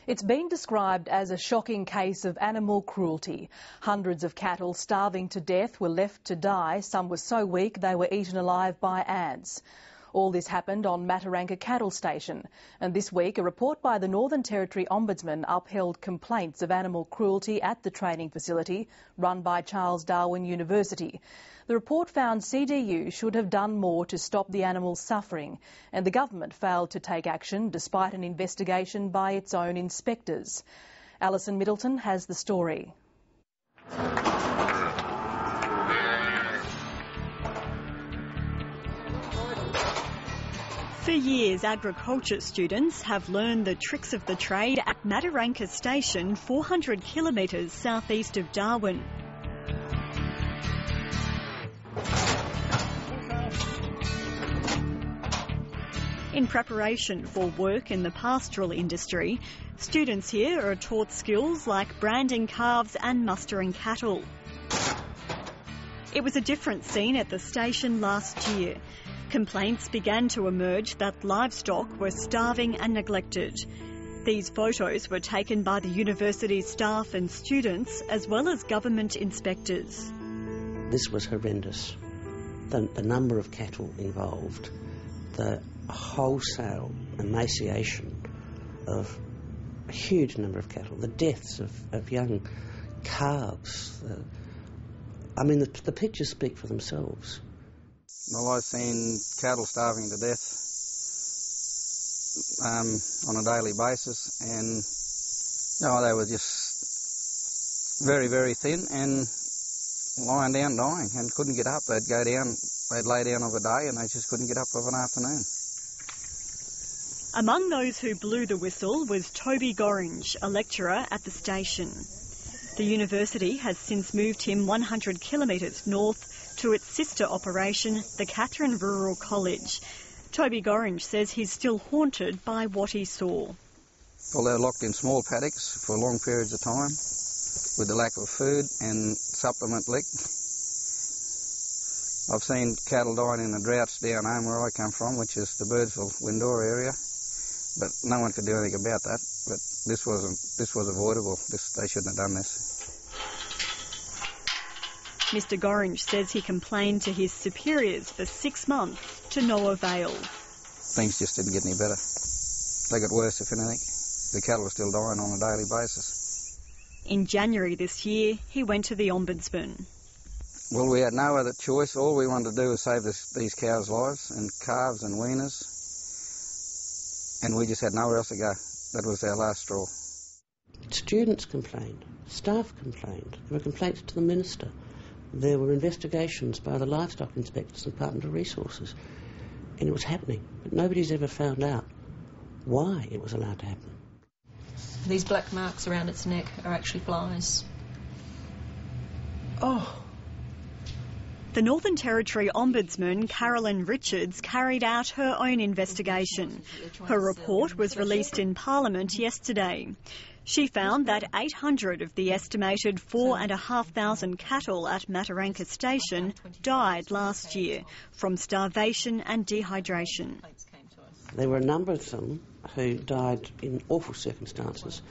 It's been described as a shocking case of animal cruelty. Hundreds of cattle starving to death were left to die. Some were so weak they were eaten alive by ants. All this happened on Mataranka Cattle Station. And this week, a report by the Northern Territory Ombudsman upheld complaints of animal cruelty at the training facility run by Charles Darwin University. The report found CDU should have done more to stop the animals' suffering, and the government failed to take action despite an investigation by its own inspectors. Alison Middleton has the story. For years, agriculture students have learned the tricks of the trade at Mataranka Station, 400 kilometres southeast of Darwin. In preparation for work in the pastoral industry, students here are taught skills like branding calves and mustering cattle. It was a different scene at the station last year. Complaints began to emerge that livestock were starving and neglected. These photos were taken by the university's staff and students, as well as government inspectors. This was horrendous. The number of cattle involved, the wholesale emaciation of a huge number of cattle, the deaths of young calves. The pictures speak for themselves. Well, I've seen cattle starving to death on a daily basis, and they were just very, very thin and lying down dying and couldn't get up. They'd go down, they'd lay down of a day and they just couldn't get up of an afternoon. Among those who blew the whistle was Toby Gorringe, a lecturer at the station. The university has since moved him 100 kilometres north to its sister operation, the Katherine Rural College. Toby Gorringe says he's still haunted by what he saw. Well, they're locked in small paddocks for long periods of time with the lack of food and supplement lick. I've seen cattle dying in the droughts down home where I come from, which is the Birdsville-Windora area, but no one could do anything about that. But this was avoidable. They shouldn't have done this. Mr. Gorringe says he complained to his superiors for 6 months to no avail. Things just didn't get any better. They got worse, if anything. The cattle were still dying on a daily basis. In January this year, he went to the Ombudsman. Well, we had no other choice. All we wanted to do was save these cows' lives and calves and weaners, and we just had nowhere else to go. That was our last straw. Students complained, staff complained, there were complaints to the Minister. There were investigations by the livestock inspectors and Department of Resources, and it was happening. But nobody's ever found out why it was allowed to happen. These black marks around its neck are actually flies. Oh. The Northern Territory Ombudsman, Carolyn carried out her own investigation. Her report was released in Parliament yesterday. She found that 800 of the estimated 4,500 cattle at Mataranka Station died last year from starvation and dehydration. There were a number of them who died in awful circumstances,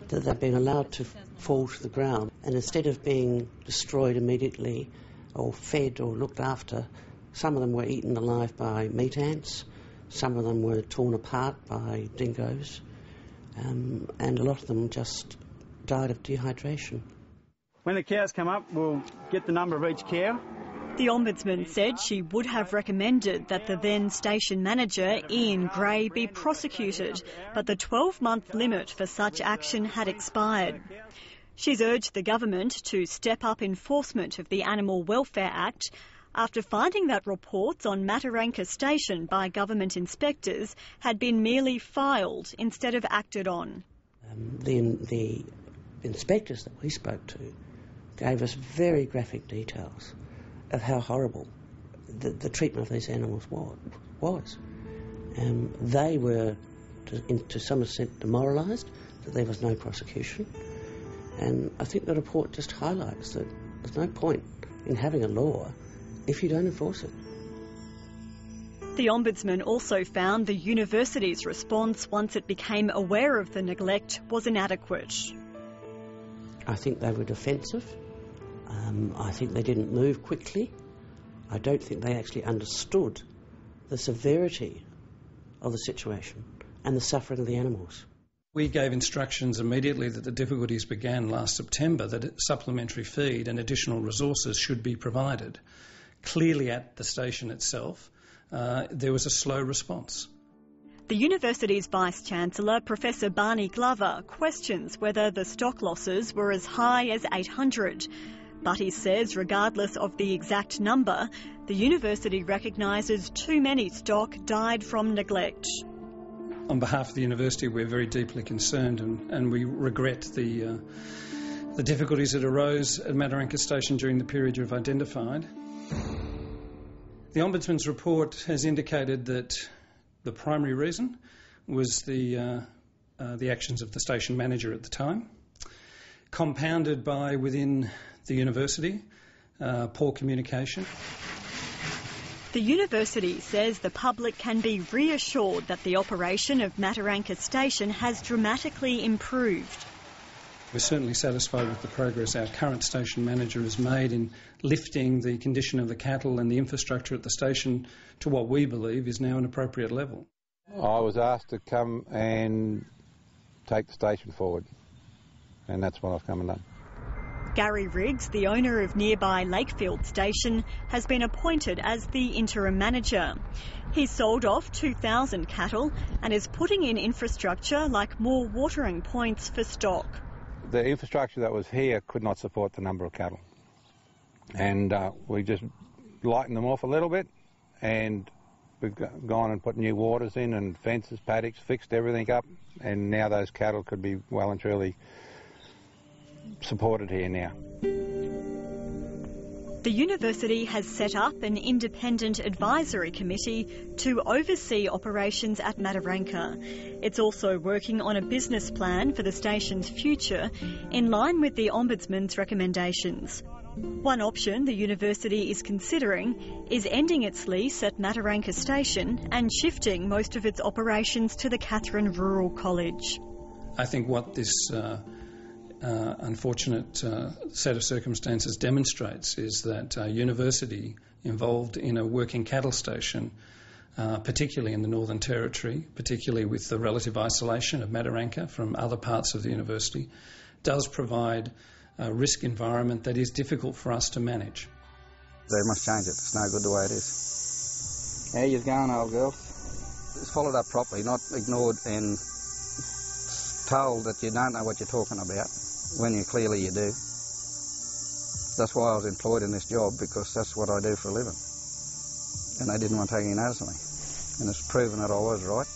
that they'd been allowed to fall to the ground, and instead of being destroyed immediately or fed or looked after, some of them were eaten alive by meat ants, some of them were torn apart by dingoes, and a lot of them just died of dehydration. When the cows come up, we'll get the number of each cow. The Ombudsman said she would have recommended that the then station manager, Ian Gray, be prosecuted, but the 12-month limit for such action had expired. She's urged the government to step up enforcement of the Animal Welfare Act after finding that reports on Mataranka Station by government inspectors had been merely filed instead of acted on. The inspectors that we spoke to gave us very graphic details of how horrible the treatment of these animals was. They were, to some extent, demoralised that there was no prosecution. And I think the report just highlights that there's no point in having a law if you don't enforce it. The Ombudsman also found the university's response once it became aware of the neglect was inadequate. I think they were defensive. I think they didn't move quickly. I don't think they actually understood the severity of the situation and the suffering of the animals. We gave instructions immediately that the difficulties began last September that supplementary feed and additional resources should be provided. Clearly at the station itself, there was a slow response. The university's Vice-Chancellor, Professor Barney questions whether the stock losses were as high as 800. But he says regardless of the exact number, the university recognises too many stock died from neglect. On behalf of the university, we're very deeply concerned and we regret the difficulties that arose at Mataranka Station during the period you've identified. The Ombudsman's report has indicated that the primary reason was the actions of the station manager at the time, compounded by, within the university, poor communication. The university says the public can be reassured that the operation of Mataranka Station has dramatically improved. We're certainly satisfied with the progress our current station manager has made in lifting the condition of the cattle and the infrastructure at the station to what we believe is now an appropriate level. I was asked to come and take the station forward, and that's what I've come and done. Garry Riggs, the owner of nearby Lakefield Station, has been appointed as the interim manager. He's sold off 2,000 cattle and is putting in infrastructure like more watering points for stock. The infrastructure that was here could not support the number of cattle, and we just lightened them off a little bit, and we've gone and put new waters in and fences, paddocks, fixed everything up, and now those cattle could be well and truly supported here now. The university has set up an independent advisory committee to oversee operations at Mataranka. It's also working on a business plan for the station's future in line with the Ombudsman's recommendations. One option the university is considering is ending its lease at Mataranka Station and shifting most of its operations to the Katherine Rural College. I think what this unfortunate set of circumstances demonstrates is that a university involved in a working cattle station, particularly in the Northern Territory, particularly with the relative isolation of Mataranka from other parts of the university, does provide a risk environment that is difficult for us to manage. They must change it. It's no good the way it is. How you going, old girl? It's followed up properly, not ignored and told that you don't know what you're talking about, when you clearly you do. That's why I was employed in this job, because that's what I do for a living. And they didn't want to take any notice of me. And it's proven that I was right.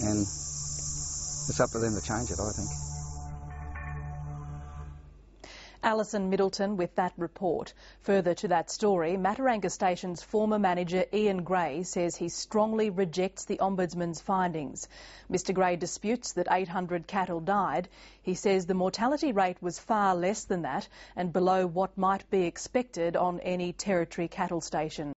And it's up to them to change it, I think. Alison Middleton with that report. Further to that story, Mataranka Station's former manager Ian Gray says he strongly rejects the Ombudsman's findings. Mr Gray disputes that 800 cattle died. He says the mortality rate was far less than that and below what might be expected on any territory cattle station.